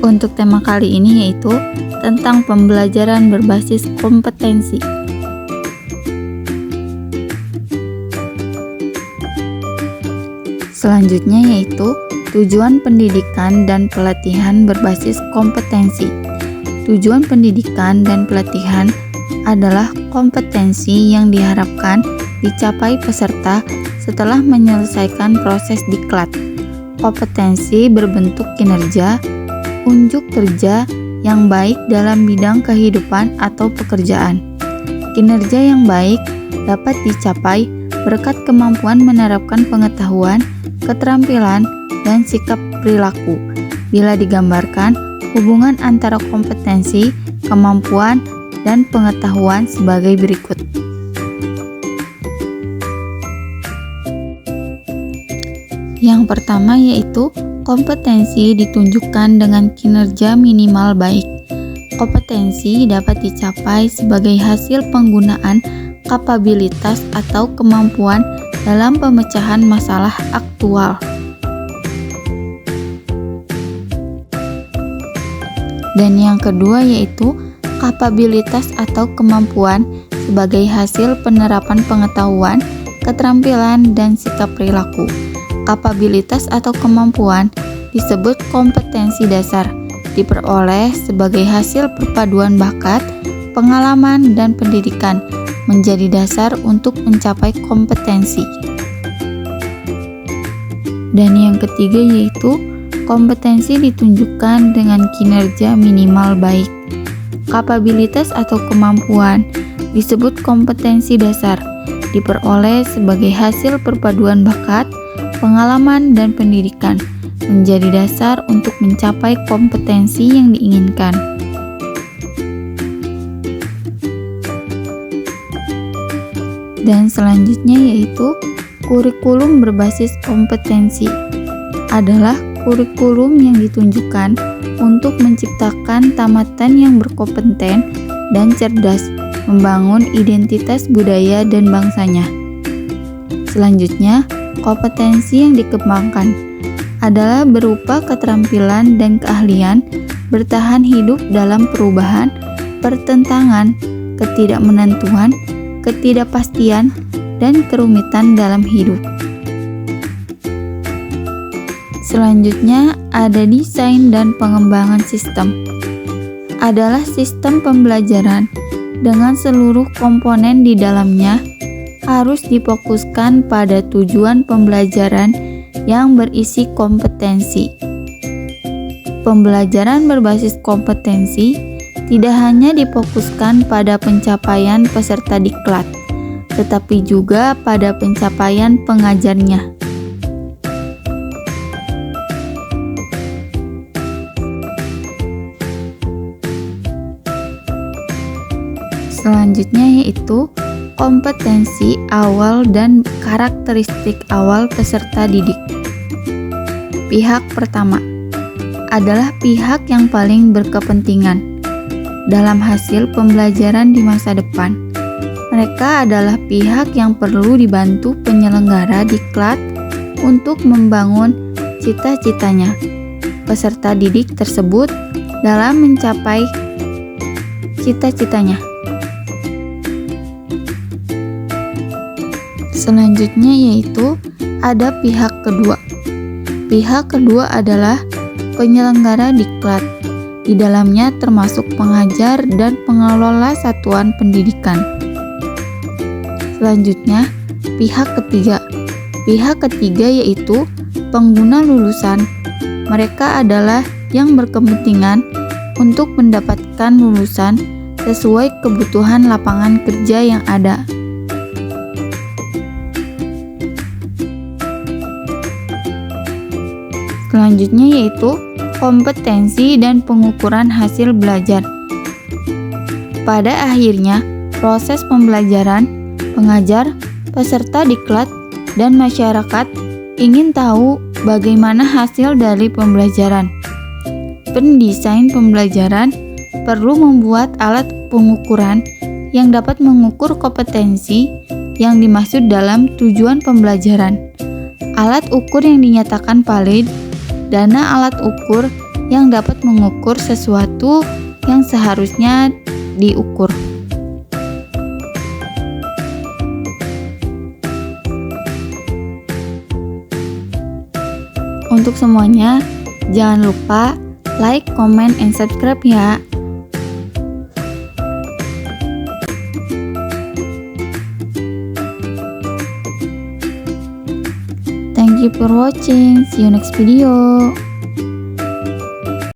Untuk tema kali ini yaitu tentang pembelajaran berbasis kompetensi. Selanjutnya yaitu tujuan pendidikan dan pelatihan berbasis kompetensi. Tujuan pendidikan dan pelatihan adalah kompetensi yang diharapkan dicapai peserta setelah menyelesaikan proses diklat. Kompetensi berbentuk kinerja, unjuk kerja yang baik dalam bidang kehidupan atau pekerjaan. Kinerja yang baik dapat dicapai berkat kemampuan menerapkan pengetahuan, keterampilan, dan sikap perilaku. Bila digambarkan, hubungan antara kompetensi, kemampuan, dan pengetahuan sebagai berikut. Yang pertama yaitu kompetensi ditunjukkan dengan kinerja minimal baik. Kompetensi dapat dicapai sebagai hasil penggunaan kapabilitas atau kemampuan dalam pemecahan masalah aktual. Dan yang kedua yaitu kapabilitas atau kemampuan sebagai hasil penerapan pengetahuan, keterampilan, dan sikap perilaku. Kapabilitas atau kemampuan disebut kompetensi dasar, diperoleh sebagai hasil perpaduan bakat, pengalaman, dan pendidikan, menjadi dasar untuk mencapai kompetensi. Dan yang ketiga yaitu kompetensi ditunjukkan dengan kinerja minimal baik. Kapabilitas atau kemampuan disebut kompetensi dasar, diperoleh sebagai hasil perpaduan bakat, pengalaman, dan pendidikan, menjadi dasar untuk mencapai kompetensi yang diinginkan. Dan selanjutnya yaitu kurikulum berbasis kompetensi. Adalah kurikulum yang ditunjukkan untuk menciptakan tamatan yang berkompeten dan cerdas, membangun identitas budaya dan bangsanya. Selanjutnya, kompetensi yang dikembangkan adalah berupa keterampilan dan keahlian bertahan hidup dalam perubahan, pertentangan, ketidakmenentuan, ketidakpastian, dan kerumitan dalam hidup. Selanjutnya ada desain dan pengembangan sistem. Adalah sistem pembelajaran dengan seluruh komponen di dalamnya harus difokuskan pada tujuan pembelajaran yang berisi kompetensi. Pembelajaran berbasis kompetensi tidak hanya difokuskan pada pencapaian peserta diklat, tetapi juga pada pencapaian pengajarnya. Selanjutnya yaitu kompetensi awal dan karakteristik awal peserta didik. Pihak pertama adalah pihak yang paling berkepentingan dalam hasil pembelajaran di masa depan. Mereka adalah pihak yang perlu dibantu penyelenggara diklat untuk membangun cita-citanya peserta didik tersebut dalam mencapai cita-citanya. Selanjutnya yaitu ada pihak kedua. Pihak kedua adalah penyelenggara diklat. Di dalamnya termasuk pengajar dan pengelola satuan pendidikan. Selanjutnya, pihak ketiga. Pihak ketiga yaitu pengguna lulusan. Mereka adalah yang berkepentingan untuk mendapatkan lulusan sesuai kebutuhan lapangan kerja yang ada. Selanjutnya yaitu kompetensi dan pengukuran hasil belajar. Pada akhirnya, proses pembelajaran, pengajar, peserta diklat, dan masyarakat ingin tahu bagaimana hasil dari pembelajaran. Pendesain pembelajaran perlu membuat alat pengukuran yang dapat mengukur kompetensi yang dimaksud dalam tujuan pembelajaran. Alat ukur yang dinyatakan valid, dana alat ukur yang dapat mengukur sesuatu yang seharusnya diukur. Untuk semuanya, jangan lupa like, comment, and subscribe ya. Thank you for watching. See you next video.